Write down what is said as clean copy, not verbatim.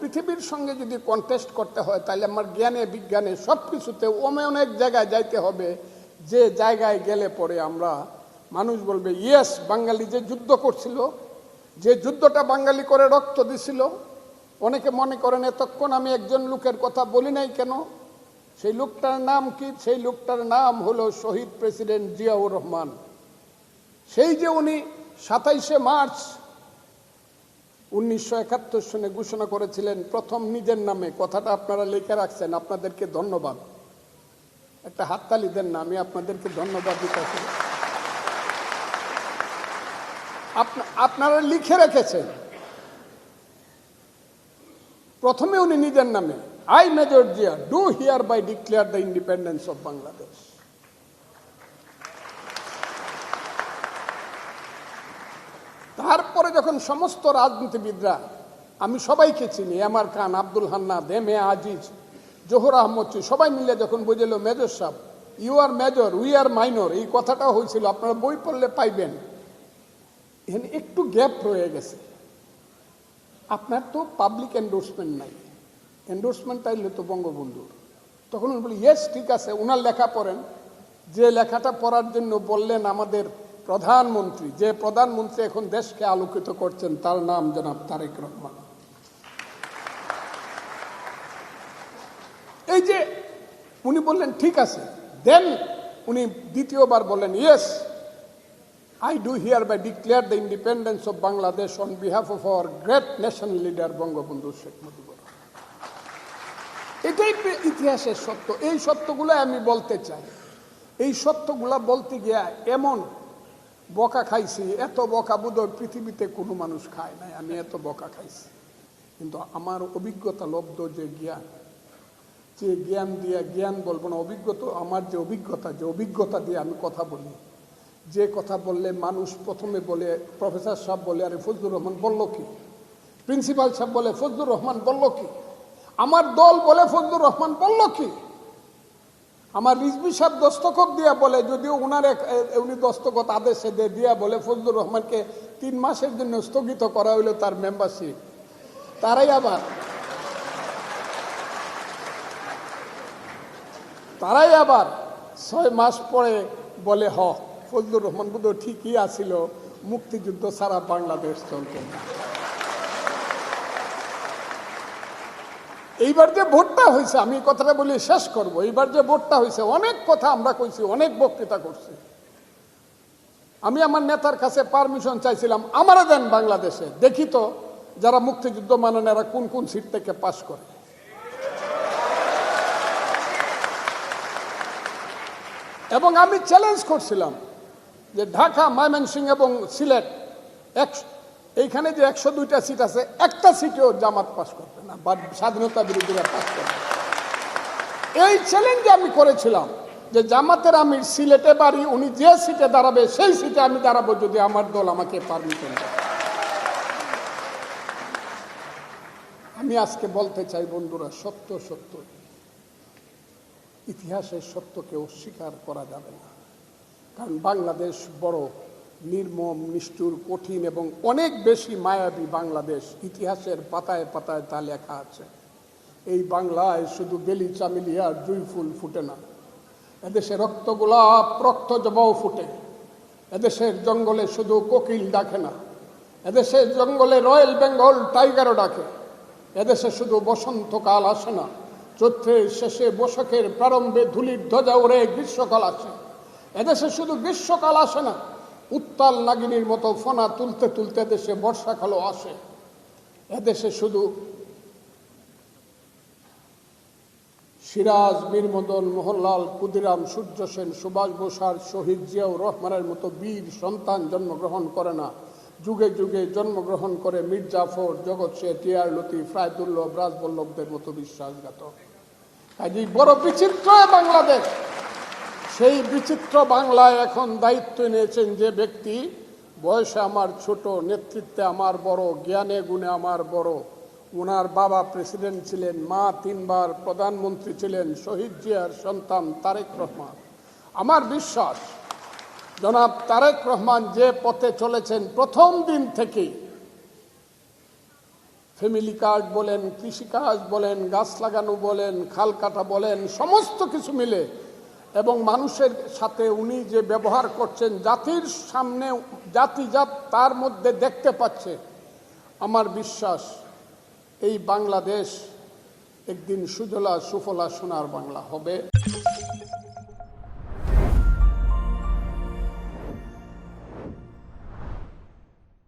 পৃথিবীর সঙ্গে যদি কন্টেস্ট করতে হয় তাহলে আমার জ্ঞানে বিজ্ঞানে সব কিছুতে অনেক জায়গায় যাইতে হবে, যে জায়গায় গেলে পরে আমরা মানুষ বলবে ইয়েস, বাঙালি যে যুদ্ধ করছিল, যে যুদ্ধটা বাঙালি করে রক্ত দিছিল। অনেকে মনে করেন এতক্ষণ আমি একজন লোকের কথা বলি নাই কেন, সেই লোকটার নাম কি? সেই লোকটার নাম হলো শহীদ প্রেসিডেন্ট জিয়াউর রহমান। সেই যে উনি 27শে মার্চ 1971 সনে ঘোষণা করেছিলেন প্রথম নিজের নামে, কথাটা আপনারা লিখে রাখছেন, আপনাদেরকে ধন্যবাদ। একটা হাততালি দেন না, আমি আপনাদেরকে ধন্যবাদ দিতেছি। আপনারা লিখে রেখেছেন প্রথমে উনি নিজের নামে, I Major Zia do hereby declare the independence of Bangladesh. তারপরে যখন সমস্ত রাজনীতিবিদরা, আমি সবাইকে চিনি, M R Khan, Abdul Hannan, M A Aziz, Zohur Ahmed, সবাই মিলে যখন বুঝলো মেজর সাহেব you are major we are minor, এই কথাটাও হয়েছিল, আপনারা বই পড়লে পাইবেন। এখানে একটু গ্যাপ রয়ে গেছে। আপনার তো পাবলিক এন্ডোর্সমেন্ট নাই, এন্ডোর্সমেন্ট চাইলে তো বঙ্গবন্ধুর। তখন উনি বলি ইয়েস ঠিক আছে, ওনার লেখা পড়েন। যে লেখাটা পড়ার জন্য বললেন আমাদের প্রধানমন্ত্রী, যে প্রধানমন্ত্রী এখন দেশকে আলোকিত করছেন, তার নাম জনাব তারেক রহমান। এই যে উনি বললেন ঠিক আছে, দেন উনি দ্বিতীয়বার বললেন yes I do hereby declare the independence of Bangladesh on behalf of our great national leader Bangabandhu Sheikh Mujibur Rahman. এটাই ইতিহাসের সত্য। এই সত্যগুলো আমি বলতে চাই। এই সত্যগুলা বলতে গিয়ে এমন বকা খাইছি, এত বকা বোধহয় পৃথিবীতে কোনো মানুষ খায় নাই, আমি এত বকা খাইছি। কিন্তু আমার অভিজ্ঞতা লব্ধ যে জ্ঞান, যে জ্ঞান দিয়ে, জ্ঞান বলবো না, অভিজ্ঞতা, আমার যে অভিজ্ঞতা দিয়ে আমি কথা বলি, যে কথা বললে মানুষ প্রথমে বলে, প্রফেসর সাহেব বলে আরে ফজলুর রহমান বলল কি, প্রিন্সিপাল সাহেব বলে ফজলুর রহমান বলল কি, আমার দল বলে ফজলুর রহমান বলল কি, আমার রিজভী সাহেব দস্তখত দিয়া বলে, যদিও উনি দস্তখত আদেশে দিয়া বলে ফজলুর রহমানকে 3 মাসের জন্য স্থগিত করা হইল তার মেম্বারশিপ। তারাই আবার 6 মাস পরে বলে ফজলুর রহমান বোধহয় ঠিকই আছিল, মুক্তিযুদ্ধ ছাড়া বাংলাদেশ চলছে না। এইবার যে ভোটটা হয়েছে, আমি কথাটা বলি শেষ করব, এইবার যে ভোটটা হয়েছে, অনেক কথা আমরা কইছি, অনেক বক্তৃতা করছি। আমি আমার নেতার কাছে পারমিশন চাইছিলাম, আমারে দেন বাংলাদেশে, দেখি তো যারা মুক্তিযুদ্ধ মানেন এরা কোন কোন সিট থেকে পাশ করে। এবং আমি চ্যালেঞ্জ করছিলাম যে ঢাকা, ময়মনসিংহ এবং সিলেট, এইখানে যে 102টা সিট আছে, একটা সিটেও জামাত পাস করবে না বা স্বাধীনতা বিরোধীরা পাস করবে। এই চ্যালেঞ্জ আমি করেছিলাম যে জামাতের আমির সিলেটে বাড়ি, উনি যে সিটে দাঁড়াবে সেই সিটে আমি দাঁড়াবো যদি আমার দল আমাকে পারমিশন দেয়। আমি আজকে বলতে চাই বন্ধুরা, সত্য সত্য, ইতিহাসের সত্যকে অস্বীকার করা যাবে না। কারণ বাংলাদেশ বড় নির্মম, নিষ্ঠুর, কঠিন এবং অনেক বেশি মায়াবী বাংলাদেশ। ইতিহাসের পাতায় পাতায় তা লেখা আছে। এই বাংলায় শুধু বেলি চামেলি আর জুঁই ফুল ফুটে না, এদেশে রক্ত গোলাপ, রক্ত জবাও ফুটে। এদেশের জঙ্গলে শুধু কোকিল ডাকে না, এদেশের জঙ্গলে রয়্যাল বেঙ্গল টাইগারও ডাকে। এদেশে শুধু বসন্তকাল আসে না, চৈত্রের শেষে বৈশাখের প্রারম্ভে ধুলির ধ্বজা ওড়ে গ্রীষ্মকাল আসে। এদেশে শুধু গ্রীষ্মকাল আসে না, উত্তাল নাগিনীর মতো ফনা তুলতে তুলতে দেশে বর্ষাকালও আসে। এদেশে শুধু সিরাজ, মীর মদন, মোহনলাল, ক্ষুদিরাম, সূর্য সেন, সুভাষ বোসার, শহীদ জিয়াউর রহমানের মতো বীর সন্তান জন্মগ্রহণ করে না, যুগে যুগে জন্মগ্রহণ করে মীর জাফর, জগৎ শেখ, টিআর লতিফ, রায়দুল্লভ, রাজবল্লভদের মতো বিশ্বাসঘাতক। কাজেই বড় বিচিত্র বাংলাদেশ। সেই বিচিত্র বাংলায় এখন দায়িত্ব নিয়েছেন যে ব্যক্তি, বয়সে আমার ছোট, নেতৃত্বে আমার বড়, জ্ঞানে গুণে আমার বড়। ওনার বাবা প্রেসিডেন্ট ছিলেন, মা 3 বার প্রধানমন্ত্রী ছিলেন, শহীদ জিয়ার সন্তান তারেক রহমান। আমার বিশ্বাস জনাব তারেক রহমান যে পথে চলেছেন প্রথম দিন থেকেই, ফ্যামিলি কার্ড বলেন, কৃষিকাজ বলেন, গাছ লাগানো বলেন, খাল কাটা বলেন, সমস্ত কিছু মিলে এবং মানুষের সাথে উনি যে ব্যবহার করছেন, জাতির সামনে জাতিজাত তার মধ্যে দেখতে পাচ্ছে। আমার বিশ্বাস এই বাংলাদেশ একদিন সুজলা সুফলা সোনার বাংলা হবে।